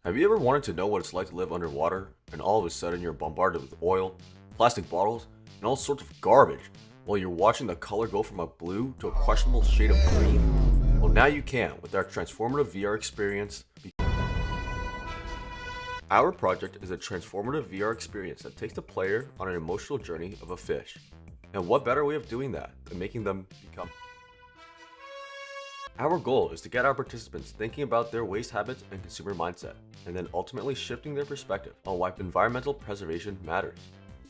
Have you ever wanted to know what it's like to live underwater, and all of a sudden you're bombarded with oil, plastic bottles, and all sorts of garbage while you're watching the color go from a blue to a questionable shade of green? Well, now you can with our transformative VR experience. Our project is a transformative VR experience that takes the player on an emotional journey of a fish. And what better way of doing that than making them become. Our goal is to get our participants thinking about their waste habits and consumer mindset, and then ultimately shifting their perspective on why environmental preservation matters.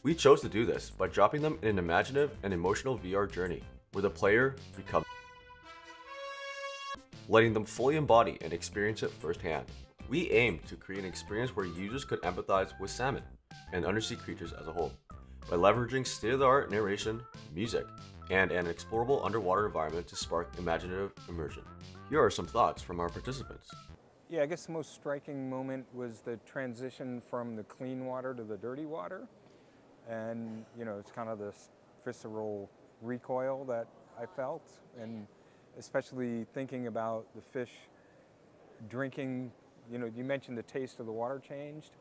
We chose to do this by dropping them in an imaginative and emotional VR journey, where the player becomes, letting them fully embody and experience it firsthand. We aim to create an experience where users could empathize with salmon and undersea creatures as a whole, by leveraging state-of-the-art narration, music, and an explorable underwater environment to spark imaginative immersion. Here are some thoughts from our participants. Yeah, I guess the most striking moment was the transition from the clean water to the dirty water. And, it's kind of this visceral recoil that I felt. And especially thinking about the fish drinking, you mentioned the taste of the water changed.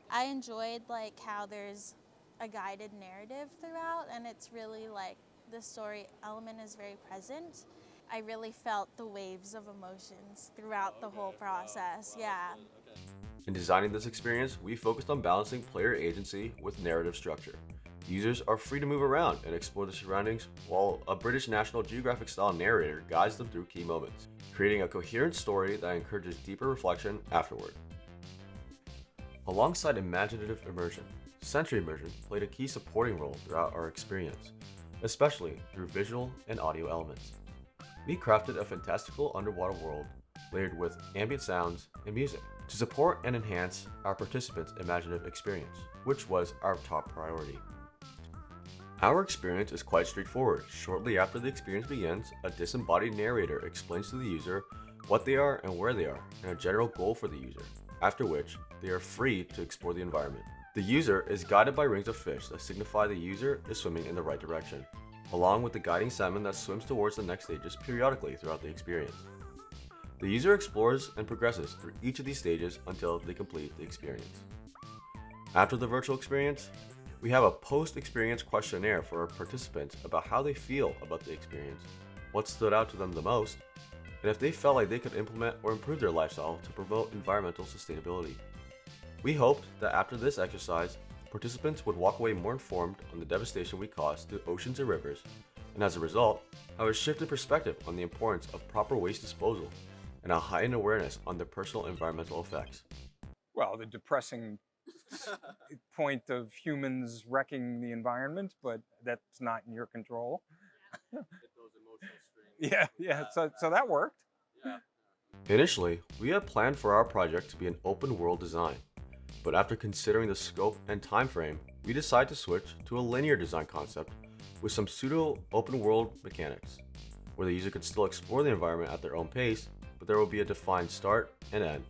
I enjoyed how there's a guided narrative throughout, and it's really the story element is very present. I really felt the waves of emotions throughout the whole process. Yeah. In designing this experience, we focused on balancing player agency with narrative structure. Users are free to move around and explore the surroundings, while a British National Geographic-style narrator guides them through key moments, creating a coherent story that encourages deeper reflection afterward. Alongside imaginative immersion, sensory immersion played a key supporting role throughout our experience, especially through visual and audio elements. We crafted a fantastical underwater world layered with ambient sounds and music to support and enhance our participants' imaginative experience, which was our top priority. Our experience is quite straightforward. Shortly after the experience begins, a disembodied narrator explains to the user what they are and where they are, and a general goal for the user, after which they are free to explore the environment. The user is guided by rings of fish that signify the user is swimming in the right direction, along with the guiding salmon that swims towards the next stages periodically throughout the experience. The user explores and progresses through each of these stages until they complete the experience. After the virtual experience, we have a post-experience questionnaire for our participants about how they feel about the experience, what stood out to them the most, and if they felt like they could implement or improve their lifestyle to promote environmental sustainability. We hoped that after this exercise, participants would walk away more informed on the devastation we caused to oceans and rivers, and as a result, have a shifted perspective on the importance of proper waste disposal and a heightened awareness on their personal environmental effects. Well, the depressing point of humans wrecking the environment, but that's not in your control. Yeah. So that worked. Initially, we had planned for our project to be an open world design, but after considering the scope and time frame, we decided to switch to a linear design concept with some pseudo open world mechanics, where the user could still explore the environment at their own pace, but there will be a defined start and end.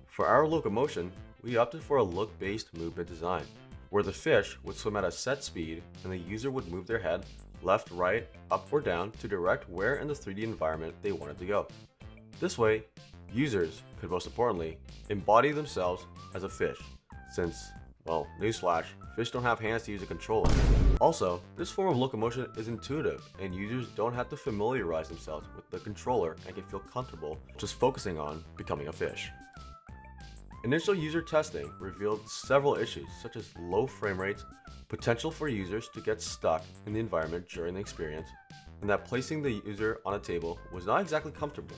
For our locomotion, we opted for a look-based movement design, where the fish would swim at a set speed and the user would move their head left, right, up, or down to direct where in the 3D environment they wanted to go. This way, users could most importantly embody themselves as a fish, since, well, newsflash, fish don't have hands to use a controller. Also, this form of locomotion is intuitive and users don't have to familiarize themselves with the controller and can feel comfortable just focusing on becoming a fish. Initial user testing revealed several issues such as low frame rates, potential for users to get stuck in the environment during the experience, and that placing the user on a table was not exactly comfortable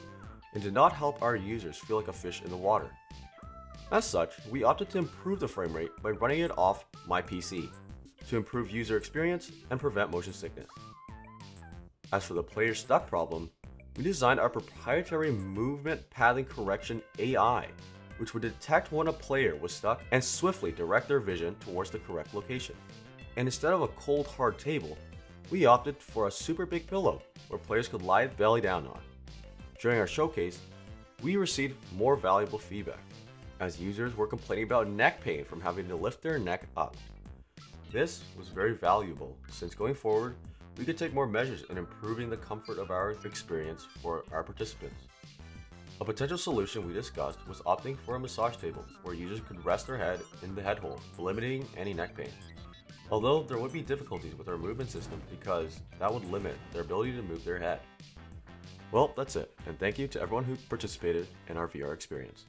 and did not help our users feel like a fish in the water. As such, we opted to improve the frame rate by running it off my PC to improve user experience and prevent motion sickness. As for the player stuck problem, we designed our proprietary movement pathing correction AI, which would detect when a player was stuck and swiftly direct their vision towards the correct location. And instead of a cold hard table, we opted for a super big pillow where players could lie belly down on. During our showcase, we received more valuable feedback, as users were complaining about neck pain from having to lift their neck up. This was very valuable, since going forward, we could take more measures in improving the comfort of our experience for our participants. A potential solution we discussed was opting for a massage table where users could rest their head in the head hole, eliminating any neck pain. Although there would be difficulties with our movement system because that would limit their ability to move their head. Well, that's it, and thank you to everyone who participated in our VR experience.